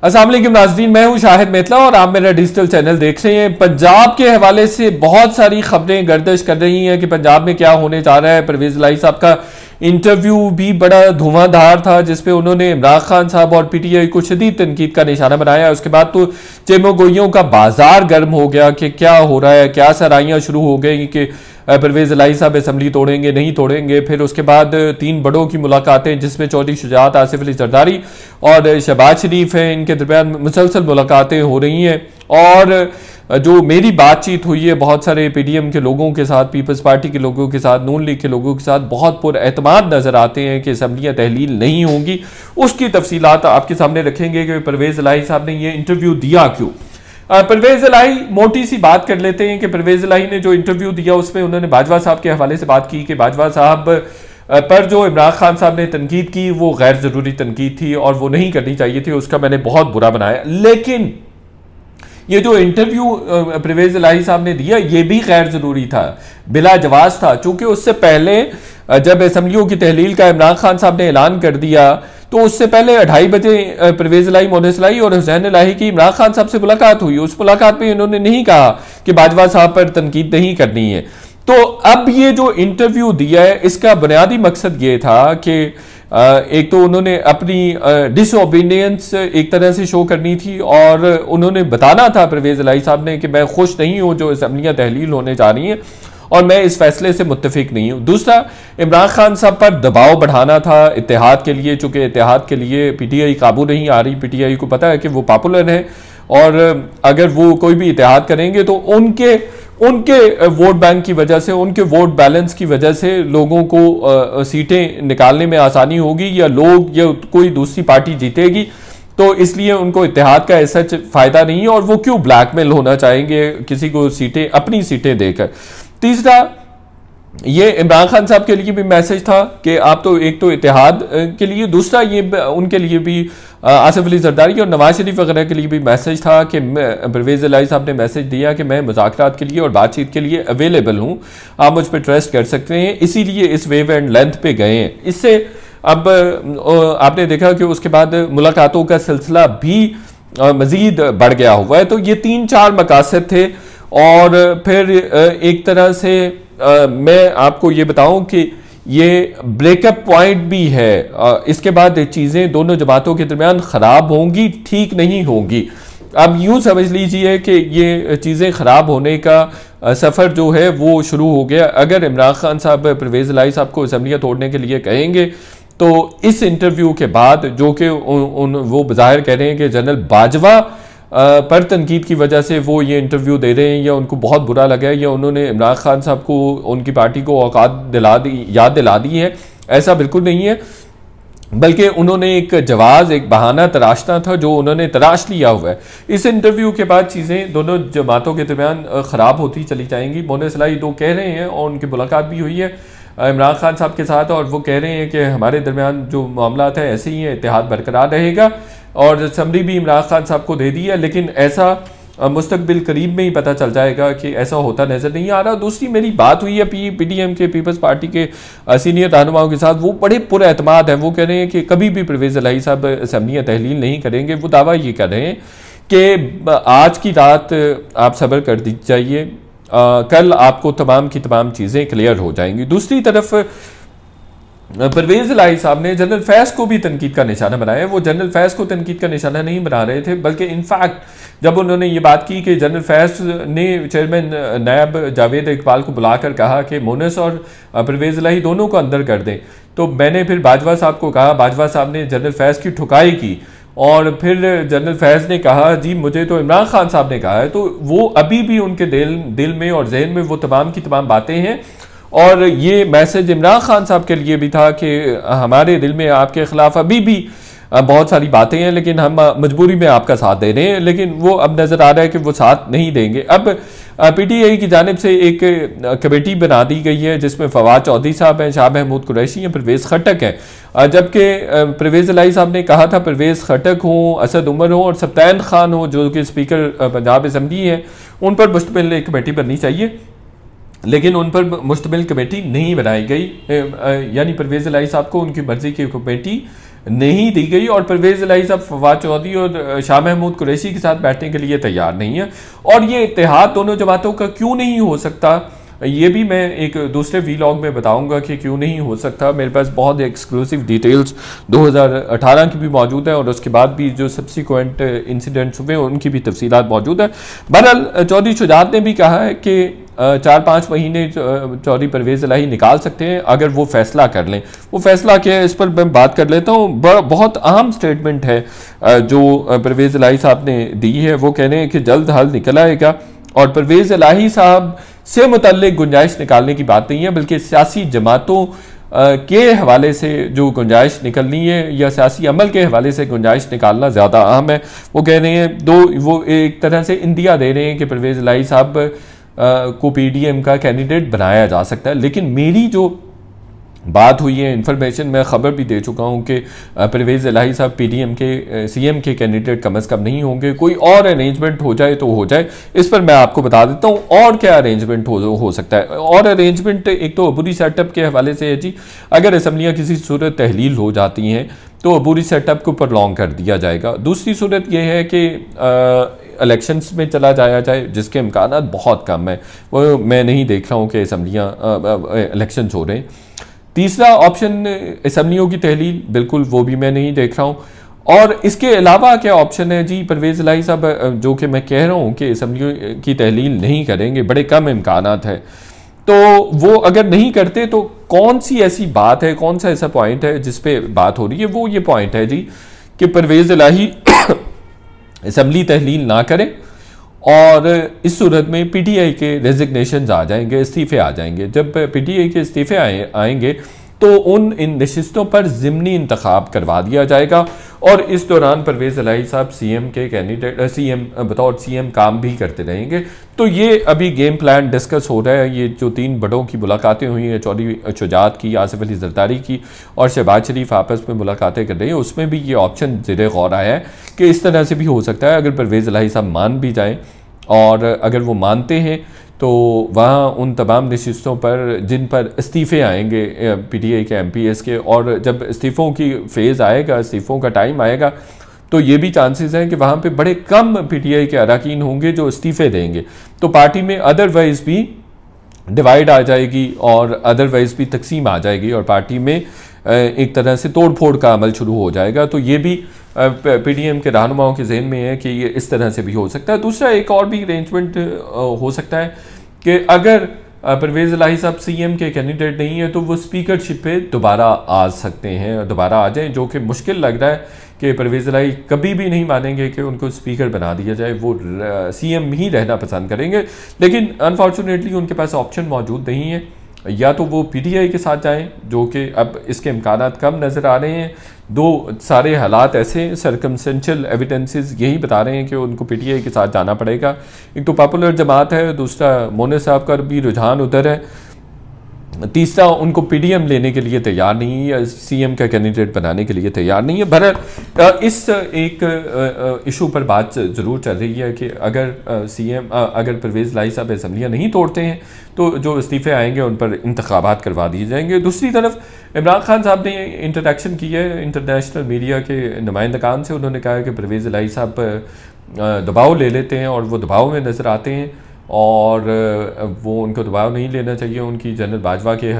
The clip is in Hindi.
अस्सलाम वालेकुम नाज़रीन, मैं हूं शाहिद मेतला और आप मेरा डिजिटल चैनल देख रहे हैं। पंजाब के हवाले से बहुत सारी खबरें गर्दिश कर रही हैं कि पंजाब में क्या होने जा रहा है। परवेज़ इलाही साहब का इंटरव्यू भी बड़ा धुआंधार था, जिसपे उन्होंने इमरान खान साहब और पीटीआई को शदीद तनकीद का निशाना बनाया। उसके बाद तो चेमोगोइयों का बाजार गर्म हो गया कि क्या हो रहा है, क्या सराइयाँ शुरू हो गई कि परवेज़ इलाही साहब असम्बली तोड़ेंगे नहीं तोड़ेंगे। फिर उसके बाद तीन बड़ों की मुलाकातें, जिसमें चौधरी शुजात, आसिफ अली जरदारी और शहबाज शरीफ हैं, इनके दरमियान मुसलसल मुलाकातें हो रही हैं। और जो मेरी बातचीत हुई है बहुत सारे पीडीएम के लोगों के साथ, पीपल्स पार्टी के लोगों के साथ, नून लीग के लोगों के साथ, बहुत पुरएतमाद नजर आते हैं कि असम्बलियाँ तहलील नहीं होंगी। उसकी तफसीलात आपके सामने रखेंगे कि परवेज़ इलाही साहब ने ये इंटरव्यू दिया क्यों। परवेज़ इलाही, मोटी सी बात कर लेते हैं कि परवेज़ इलाही ने जो इंटरव्यू दिया उसमें उन्होंने बाजवा साहब के हवाले से बात की कि बाजवा साहब पर जो इमरान खान साहब ने तनकीद की वो गैर ज़रूरी तनकीद थी और वो नहीं करनी चाहिए थी, उसका मैंने बहुत बुरा बनाया। लेकिन ये जो इंटरव्यू परवेज़ इलाही साहब ने दिया ये भी गैर ज़रूरी था, बिला जवाज़ था, चूँकि उससे पहले जब असम्बलियों की तहलील का इमरान खान साहब ने ऐलान कर दिया तो उससे पहले 2:30 बजे परवेज़ इलाही, मोनिस इलाही और हुसैन इलाही की इमरान खान साहब से मुलाकात हुई। उस मुलाकात में इन्होंने नहीं कहा कि बाजवा साहब पर तनकीद नहीं करनी है। तो अब ये जो इंटरव्यू दिया है इसका बुनियादी मकसद ये था कि एक तो उन्होंने अपनी डिसओबीडियंस एक तरह से शो करनी थी और उन्होंने बताना था परवेज़ इलाही साहब ने कि मैं खुश नहीं हूँ जो असम्बलियाँ तहलील होने जा रही हैं और मैं इस फैसले से मुत्तफिक नहीं हूँ। दूसरा, इमरान खान साहब पर दबाव बढ़ाना था इत्तेहाद के लिए, चूँकि इत्तेहाद के लिए पीटीआई काबू नहीं आ रही। पीटीआई को पता है कि वो पॉपुलर है और अगर वो कोई भी इत्तेहाद करेंगे तो उनके वोट बैंक की वजह से, उनके वोट बैलेंस की वजह से लोगों को सीटें निकालने में आसानी होगी या लोग या कोई दूसरी पार्टी जीतेगी। तो इसलिए उनको इत्तेहाद का ऐसा फायदा नहीं है और वो क्यों ब्लैकमेल होना चाहेंगे किसी को सीटें, अपनी सीटें देकर। तीसरा, ये इमरान खान साहब के लिए भी मैसेज था कि आप तो एक तो इत्तेहाद के लिए, दूसरा ये उनके लिए भी आसिफ अली जरदारी और नवाज शरीफ वगैरह के लिए भी मैसेज था कि परवेज़ इलाही साहब ने मैसेज दिया कि मैं मुज़ाकरात के लिए और बातचीत के लिए अवेलेबल हूँ, आप मुझ पर ट्रस्ट कर सकते हैं, इसीलिए इस वेव एंड लेंथ पे गए हैं। इससे अब आपने देखा कि उसके बाद मुलाकातों का सिलसिला भी मज़ीद बढ़ गया हुआ है। तो ये 3-4 मकासद थे और फिर एक तरह से मैं आपको ये बताऊं कि ये ब्रेकअप पॉइंट भी है। इसके बाद चीज़ें दोनों जमातों के दरमियान ख़राब होंगी, ठीक नहीं होंगी। अब यूँ समझ लीजिए कि ये चीज़ें ख़राब होने का सफ़र जो है वो शुरू हो गया। अगर इमरान खान साहब परवेज़ इलाही साहब को असम्बलियाँ तोड़ने के लिए कहेंगे तो इस इंटरव्यू के बाद, जो कि वो बज़ाहिर कह रहे हैं कि जनरल बाजवा पर तनकीद की वजह से वो ये इंटरव्यू दे रहे हैं या उनको बहुत बुरा लगा है या उन्होंने इमरान खान साहब को, उनकी पार्टी को औकात याद दिला दी है, ऐसा बिल्कुल नहीं है। बल्कि उन्होंने एक जवाज़, एक बहाना तराशना था जो उन्होंने तराश लिया हुआ है। इस इंटरव्यू के बाद चीज़ें दोनों जमातों के दरमियान ख़राब होती चली जाएंगी। मोनिस इलाही तो कह रहे हैं और उनकी मुलाकात भी हुई है इमरान खान साहब के साथ और वो कह रहे हैं कि हमारे दरमियान जो मामला है ऐसे ही है, इत्तेहाद बरकरार रहेगा और असम्बली भी इमरान खान साहब को दे दी है। लेकिन ऐसा मुस्तकबिल करीब में ही पता चल जाएगा कि ऐसा होता नज़र नहीं आ रहा। दूसरी मेरी बात हुई है पीडीएम के, पीपल्स पार्टी के सीनियर रहनुमाओं के साथ, वो बड़े पुरएतमाद हैं। वो कह रहे हैं कि कभी भी परवेज़ इलाही साहब असम्बलियाँ तहलील नहीं करेंगे। वो दावा ये कर रहे हैं कि आज की रात आप सब्र कर दीजिए, कल आपको तमाम की तमाम चीज़ें क्लियर हो जाएंगी। दूसरी तरफ परवेज़ इलाही साहब ने जनरल फैज़ को भी तनकीद का निशाना बनाया। वो जनरल फैज़ को तनकीद का निशाना नहीं बना रहे थे, बल्कि इनफैक्ट जब उन्होंने ये बात की कि जनरल फैज़ ने चेयरमैन नायब जावेद इकबाल को बुलाकर कहा कि मोनिस और परवेज़ इलाही दोनों को अंदर कर दें, तो मैंने फिर बाजवा साहब को कहा, बाजवा साहब ने जनरल फैज़ की ठुकाई की और फिर जनरल फैज़ ने कहा जी मुझे तो इमरान खान साहब ने कहा है। तो वो अभी भी उनके दिल में और जहन में वो तमाम की तमाम बातें हैं और ये मैसेज इमरान खान साहब के लिए भी था कि हमारे दिल में आपके ख़िलाफ़ अभी भी बहुत सारी बातें हैं, लेकिन हम मजबूरी में आपका साथ दे रहे हैं। लेकिन वो अब नज़र आ रहा है कि वो साथ नहीं देंगे। अब पीटीआई की जानिब से एक कमेटी बना दी गई है जिसमें फवाद चौधरी साहब हैं, शाह महमूद कुरैशी हैं, परवेज़ खटक हैं। जबकि परवेज़ इलाही साहब ने कहा था परवेज़ खटक हों, असद उमर हों और सब्तान खान हो जो कि स्पीकर पंजाब असम्बली हैं, उन पर मुश्तमिल एक कमेटी बननी चाहिए। लेकिन उन पर मुश्तमिल कमेटी नहीं बनाई गई, यानी परवेज़ इलाही साहब को उनकी मर्जी की कमेटी नहीं दी गई और परवेज़ इलाही साहब फवाद चौधरी और शाह महमूद कुरैशी के साथ बैठने के लिए तैयार नहीं है। और ये इत्तेहाद दोनों जमातों का क्यों नहीं हो सकता, ये भी मैं एक दूसरे वीलॉग में बताऊंगा कि क्यों नहीं हो सकता। मेरे पास बहुत एक्सक्लूसिव डिटेल्स 2018 की भी मौजूद है और उसके बाद भी जो सब्सिक्वेंट इंसिडेंट्स हुए उनकी भी तफसीलात मौजूद है। बहरहाल चौधरी शुजात ने भी कहा है कि 4-5 महीने चौधरी परवेज़ इलाही निकाल सकते हैं अगर वो फैसला कर लें। वो फैसला क्या है इस पर मैं बात कर लेता हूँ। बहुत अहम स्टेटमेंट है जो परवेज़ इलाही साहब ने दी है। वो कह रहे हैं कि जल्द हल निकल आएगा और परवेज़ इलाही साहब से मुतल्लिक गुंजाइश निकालने की बात नहीं है, बल्कि सियासी जमातों के हवाले से जो गुंजाइश निकलनी है या सियासी अमल के हवाले से गुंजाइश निकालना ज़्यादा अहम है। वो कह रहे हैं वो एक तरह से इंदिया दे रहे हैं कि परवेज़ इलाही साहब को PDM का कैंडिडेट बनाया जा सकता है। लेकिन मेरी जो बात हुई है, इंफॉर्मेशन मैं ख़बर भी दे चुका हूँ कि परवेज़ इलाही साहब PDM के CM के कैंडिडेट कम अज़ कम नहीं होंगे। कोई और अरेंजमेंट हो जाए तो हो जाए, इस पर मैं आपको बता देता हूँ और क्या अरेंजमेंट हो सकता है। और अरेंजमेंट एक तो अबूरी सेटअप के हवाले से है जी, अगर असम्बलियाँ किसी सूरत तहलील हो जाती हैं तो अबूरी सेटअप को प्रलॉन्ग कर दिया जाएगा। दूसरी सूरत यह है कि इलेक्शंस में चला जाया जाए, जिसके इम्कानात बहुत कम है। वो मैं नहीं देख रहा हूँ कि असम्बलियाँ इलेक्शंस हो रहे हैं। तीसरा ऑप्शन असम्बलियों की तहलील, बिल्कुल वो भी मैं नहीं देख रहा हूँ। और इसके अलावा क्या ऑप्शन है जी, परवेज़ इलाही साहब जो कि मैं कह रहा हूँ कि असम्बलियों की तहलील नहीं करेंगे, बड़े कम इम्कानात है। तो वो अगर नहीं करते तो कौन सी ऐसी बात है, कौन सा ऐसा पॉइंट है जिस पे बात हो रही है? वो ये पॉइंट है जी कि परवेज़ इलाही असम्बली तहलील ना करें और इस सूरत में PTI के रेजिग्नेशन आ जाएंगे, इस्तीफ़े आ जाएंगे। जब PTI के इस्तीफ़े आएंगे तो उन इन नशिस्तों पर ज़िमनी इंतखाब करवा दिया जाएगा और इस दौरान परवेज़ इलाही साहब CM के कैंडिडेट बतौर CM काम भी करते रहेंगे। तो ये अभी गेम प्लान डिस्कस हो रहा है। ये जो 3 बड़ों की मुलाकातें हुई हैं, चौधरी शुजात की, आसिफ अली जरदारी की और शहबाज शरीफ आपस में मुलाकातें कर रहे हैं, उसमें भी ये ऑप्शन ज़ेरे गौर आया है कि इस तरह से भी हो सकता है। अगर परवेज़ इलाही साहब मान भी जाएँ और अगर वो मानते हैं तो वहाँ उन तमाम नशिस्तों पर जिन पर इस्तीफ़े आएंगे PTI के MPs के, और जब इस्तीफ़ों की फेज़ आएगा, इस्तीफ़ों का टाइम आएगा, तो ये भी चांसेस हैं कि वहाँ पे बड़े कम PTI के अरकान होंगे जो इस्तीफ़े देंगे। तो पार्टी में अदरवाइज़ भी डिवाइड आ जाएगी और अदरवाइज़ भी तकसीम आ जाएगी और पार्टी में एक तरह से तोड़ फोड़ का अमल शुरू हो जाएगा। तो ये भी PDM के रहनुमाओं के जहन में है कि ये इस तरह से भी हो सकता है। दूसरा एक और भी अरेंजमेंट हो सकता है कि अगर परवेज़ इलाही साहब CM के कैंडिडेट नहीं है तो वो स्पीकरशिप पे दोबारा आ सकते हैं, दोबारा आ जाएं, जो कि मुश्किल लग रहा है कि परवेज़ इलाही कभी भी नहीं मानेंगे कि उनको स्पीकर बना दिया जाए। वो CM ही रहना पसंद करेंगे, लेकिन अनफॉर्चुनेटली उनके पास ऑप्शन मौजूद नहीं है। या तो वो PTI के साथ जाएं, जो कि अब इसके इम्कानात कम नज़र आ रहे हैं। दो सारे हालात ऐसे सर्कमस्टेंशियल एविडेंसेस यही बता रहे हैं कि उनको PTI के साथ जाना पड़ेगा। एक तो पॉपुलर जमात है, दूसरा मोने साहब का भी रुझान उधर है, तीसरा उनको PDM लेने के लिए तैयार नहीं है या CM का कैंडिडेट बनाने के लिए तैयार नहीं है। बहरहाल इस एक इशू पर बात ज़रूर चल रही है कि अगर अगर परवेज़ इलाही साहब असम्बलियाँ नहीं तोड़ते हैं तो जो इस्तीफ़े आएंगे उन पर इंतखाबात करवा दिए जाएंगे। दूसरी तरफ इमरान खान साहब ने इंटरेक्शन की है इंटरनेशनल मीडिया के नुमाइंदगान से। उन्होंने कहा है कि परवेज़ इलाही साहब दबाव ले लेते हैं और वो दबाव में नज़र आते हैं और वो उनको दबाव नहीं लेना चाहिए। उनकी जनरल बाजवा के